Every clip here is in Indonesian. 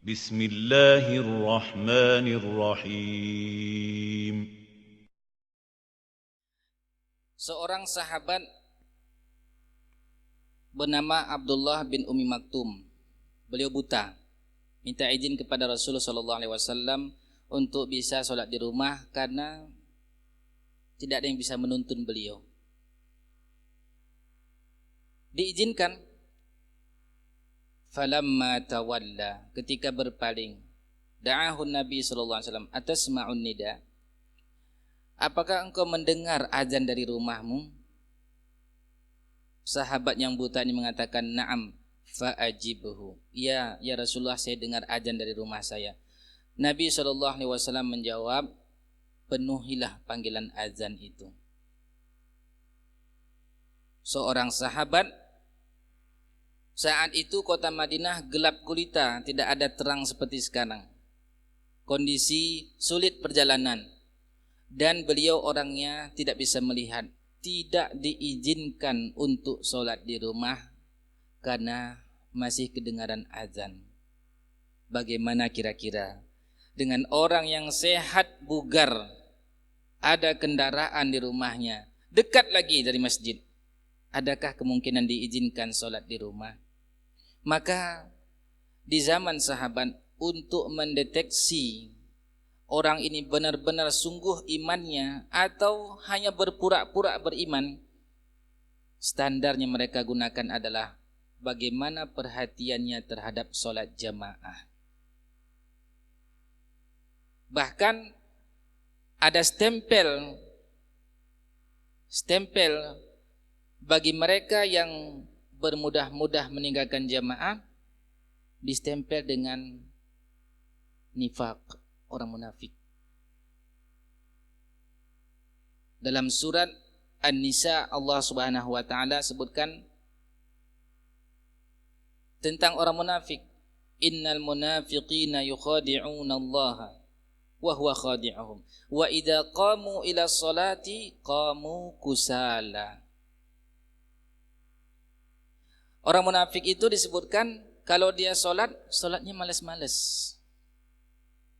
Bismillahirrahmanirrahim. Seorang sahabat bernama Abdullah bin Umi Maktum. Beliau buta. Minta izin kepada Rasulullah SAW untuk bisa sholat di rumah karena tidak ada yang bisa menuntun beliau. Diizinkan. Falamma tawalla, ketika berpaling, da'ahu Nabi SAW, atasma'un nida, apakah engkau mendengar azan dari rumahmu? Sahabat yang buta ini mengatakan, na'am, fa'ajibhu. Ya Rasulullah, saya dengar azan dari rumah saya. Nabi SAW menjawab, penuhilah panggilan azan itu. Seorang sahabat, saat itu kota Madinah gelap gulita, tidak ada terang seperti sekarang. Kondisi sulit perjalanan dan beliau orangnya tidak bisa melihat. Tidak diizinkan untuk sholat di rumah karena masih kedengaran azan. Bagaimana kira-kira dengan orang yang sehat bugar, ada kendaraan di rumahnya, dekat lagi dari masjid, adakah kemungkinan diizinkan sholat di rumah? Maka di zaman sahabat, untuk mendeteksi orang ini benar-benar sungguh imannya atau hanya berpura-pura beriman, standarnya mereka gunakan adalah bagaimana perhatiannya terhadap sholat jamaah. Bahkan ada stempel bagi mereka yang bermudah-mudah meninggalkan jamaah, distempel dengan nifaq, orang munafik. Dalam surat An-Nisa, Allah Subhanahu wa taala sebutkan tentang orang munafik, innal munafiqina yukhadi'una Allah wa huwa khadi'uhum wa idza qamu ila sholati qamu kusala. Orang munafik itu disebutkan kalau dia sholatnya malas-malas.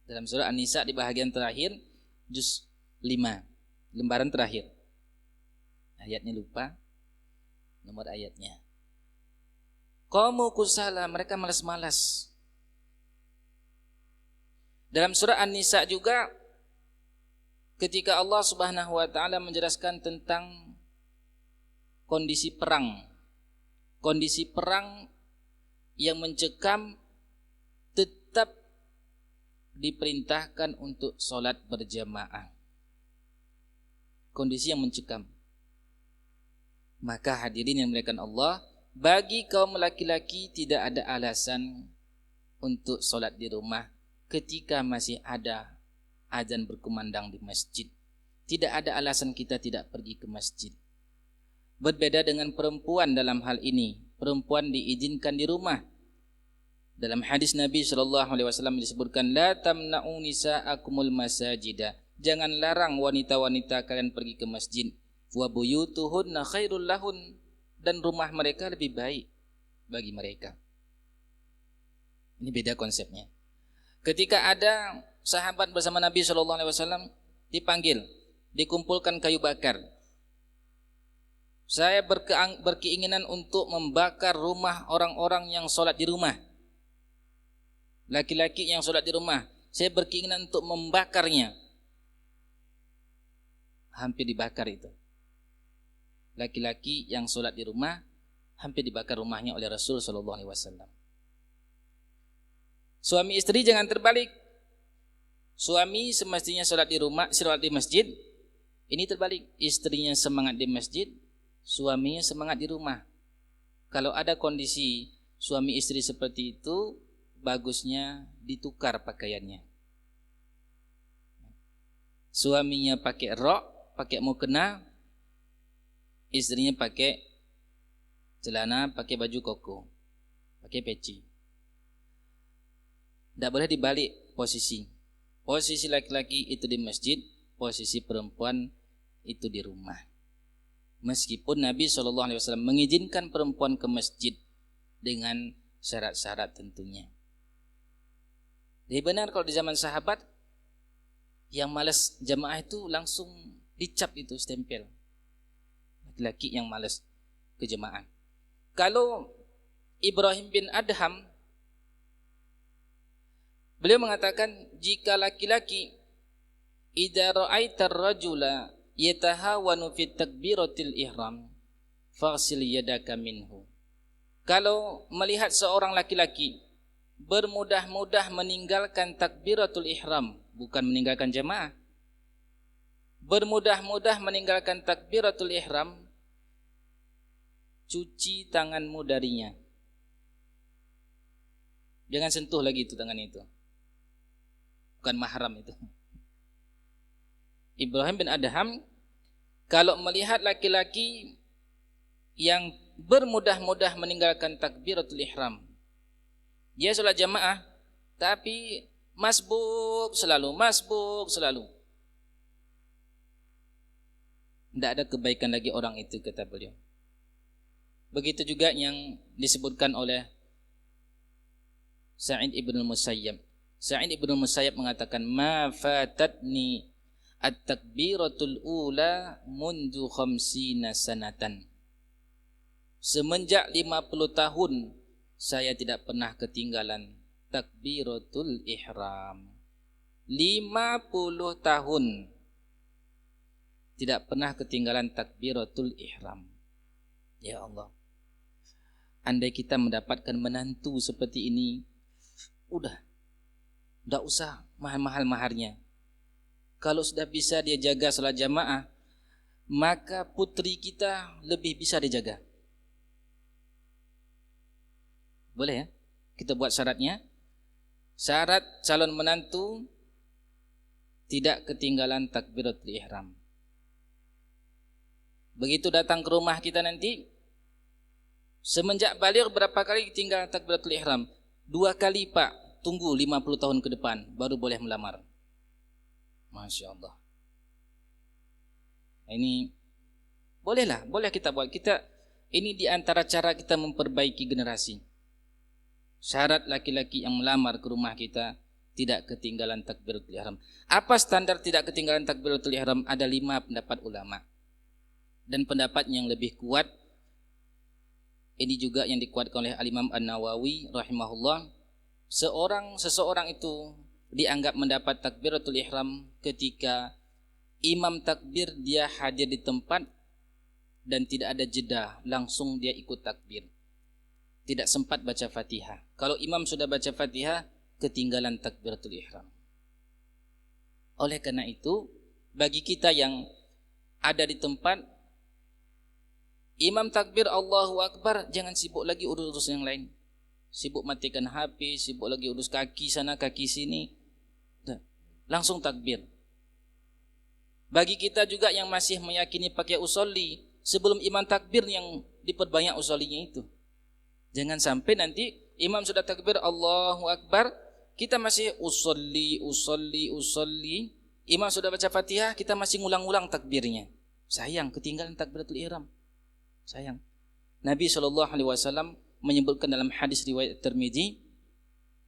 Dalam surah An-Nisa di bahagian terakhir, juz 5, lembaran terakhir. Ayatnya lupa, nomor ayatnya. Qamu kusala, mereka malas-malas. Dalam surah An-Nisa juga, ketika Allah Subhanahu wa taala menjelaskan tentang kondisi perang yang mencekam, tetap diperintahkan untuk sholat berjamaah. Kondisi yang mencekam. Maka hadirin yang dimuliakan Allah, bagi kaum laki-laki tidak ada alasan untuk sholat di rumah ketika masih ada azan berkumandang di masjid. Tidak ada alasan kita tidak pergi ke masjid. Berbeda dengan perempuan dalam hal ini. Perempuan diizinkan di rumah. Dalam hadis Nabi SAW disebutkan, la tamna'u nisa'akumul masajida. Jangan larang wanita-wanita kalian pergi ke masjid. Wa buyutuhunna khairul lahun. Dan rumah mereka lebih baik bagi mereka. Ini beda konsepnya. Ketika ada sahabat bersama Nabi SAW dipanggil, dikumpulkan kayu bakar. Saya berkeinginan untuk membakar rumah orang-orang yang sholat di rumah. Laki-laki yang sholat di rumah, saya berkeinginan untuk membakarnya. Hampir dibakar itu. Laki-laki yang sholat di rumah, hampir dibakar rumahnya oleh Rasul SAW. Suami istri jangan terbalik. Suami semestinya sholat di rumah, sholat di masjid. Ini terbalik. Istrinya semangat di masjid, suaminya semangat di rumah. Kalau ada kondisi suami istri seperti itu, bagusnya ditukar pakaiannya. Suaminya pakai rok, pakai mukena, istrinya pakai celana, pakai baju koko, pakai peci. Tidak boleh dibalik posisi. Posisi laki-laki itu di masjid, posisi perempuan itu di rumah. Meskipun Nabi SAW mengizinkan perempuan ke masjid dengan syarat-syarat tentunya. Jadi benar kalau di zaman sahabat yang malas jamaah itu langsung dicap itu stempel. Laki-laki yang malas ke jamaah. Kalau Ibrahim bin Adham, beliau mengatakan jika laki-laki idza ra'aitar rajula yatahawanu fit takbiratil ihram faghsil yadaka minhu. Kalau melihat seorang laki-laki bermudah-mudah meninggalkan takbiratul ihram, bukan meninggalkan jamaah, bermudah-mudah meninggalkan takbiratul ihram, cuci tanganmu darinya. Jangan sentuh lagi itu tangan itu, bukan mahram itu. Ibrahim bin Adham kalau melihat laki-laki yang bermudah-mudah meninggalkan takbiratul ihram, dia sholat jamaah tapi masbuk selalu, tidak ada kebaikan lagi orang itu, kata beliau. Begitu juga yang disebutkan oleh Sa'id ibn Musayyab. Sa'id ibn Musayyab mengatakan ma fatatni at-takbiratul ula mundu khamsina sanatan. Semenjak 50 tahun saya tidak pernah ketinggalan takbiratul ihram. 50 tahun tidak pernah ketinggalan takbiratul ihram. Ya Allah, andai kita mendapatkan menantu seperti ini, udah usah mahal-mahal maharnya. Kalau sudah bisa dia jaga salat jamaah, maka putri kita lebih bisa dijaga. Boleh ya? Kita buat syaratnya. Syarat calon menantu tidak ketinggalan takbiratul ihram. Begitu datang ke rumah kita nanti, semenjak balik berapa kali ketinggalan takbiratul ihram? 2 kali Pak, tunggu 50 tahun ke depan baru boleh melamar. Masya Allah. Ini boleh kita buat. Ini di antara cara kita memperbaiki generasi. Syarat laki-laki yang melamar ke rumah kita tidak ketinggalan takbiratul ihram. Apa standar tidak ketinggalan takbiratul ihram? Ada 5 pendapat ulama. Dan pendapat yang lebih kuat, ini juga yang dikuatkan oleh Al-Imam An-Nawawi rahimahullah, seseorang itu dianggap mendapat takbiratul ihram ketika imam takbir dia hadir di tempat dan tidak ada jeda, langsung dia ikut takbir, tidak sempat baca Fatihah. Kalau imam sudah baca Fatihah, ketinggalan takbiratul ihram. Oleh karena itu, bagi kita yang ada di tempat, imam takbir Allahu Akbar, jangan sibuk lagi urus yang lain. Sibuk matikan HP, sibuk lagi urus kaki sana kaki sini. Langsung takbir. Bagi kita juga yang masih meyakini pakai usolli, sebelum imam takbir yang diperbanyak usollinya itu. Jangan sampai nanti imam sudah takbir Allahu Akbar, kita masih usolli. Imam sudah baca Fatihah, kita masih ngulang-ulang takbirnya. Sayang, ketinggalan takbiratul ihram. Sayang. Nabi SAW menyebutkan dalam hadis riwayat Tirmidzi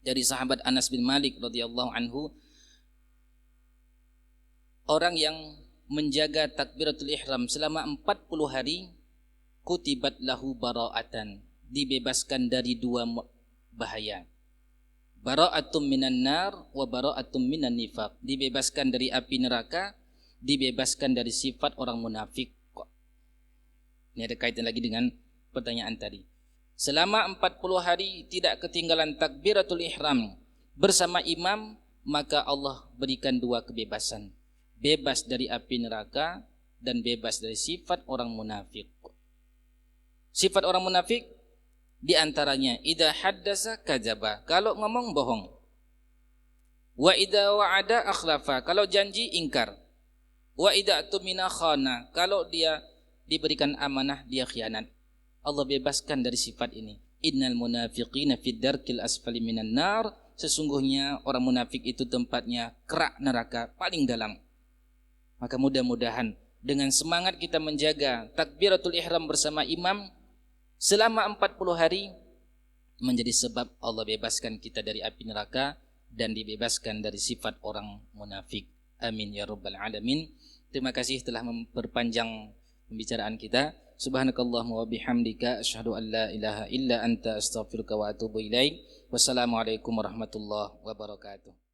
dari sahabat Anas bin Malik radhiyallahu anhu, orang yang menjaga takbiratul ihram selama 40 hari, kutibat lahu bara'atan, dibebaskan dari 2 bahaya. Bara'atum minan nar wa bara'atum minan nifaq, dibebaskan dari api neraka, dibebaskan dari sifat orang munafik. Ini ada kaitan lagi dengan pertanyaan tadi. Selama 40 hari tidak ketinggalan takbiratul ihram bersama imam, maka Allah berikan 2 kebebasan. Bebas dari api neraka dan bebas dari sifat orang munafik. Sifat orang munafik diantaranya idza haddasa kadzaba, kalau ngomong bohong. Wa idza wa'ada akhlafa, kalau janji ingkar. Wa idza tumina khana, kalau dia diberikan amanah dia khianat. Allah bebaskan dari sifat ini. Innal munafiqina fid darkil asfali minan nar, sesungguhnya orang munafik itu tempatnya kerak neraka paling dalam. Maka mudah-mudahan dengan semangat kita menjaga takbiratul ihram bersama imam selama 40 hari menjadi sebab Allah bebaskan kita dari api neraka dan dibebaskan dari sifat orang munafik. Amin ya rabbal alamin. Terima kasih telah memperpanjang pembicaraan kita. Subhanakallahumma wa bihamdika asyhadu an la ilaha illa anta astaghfiruka wa atubu ilaik. Wassalamualaikum warahmatullahi wabarakatuh.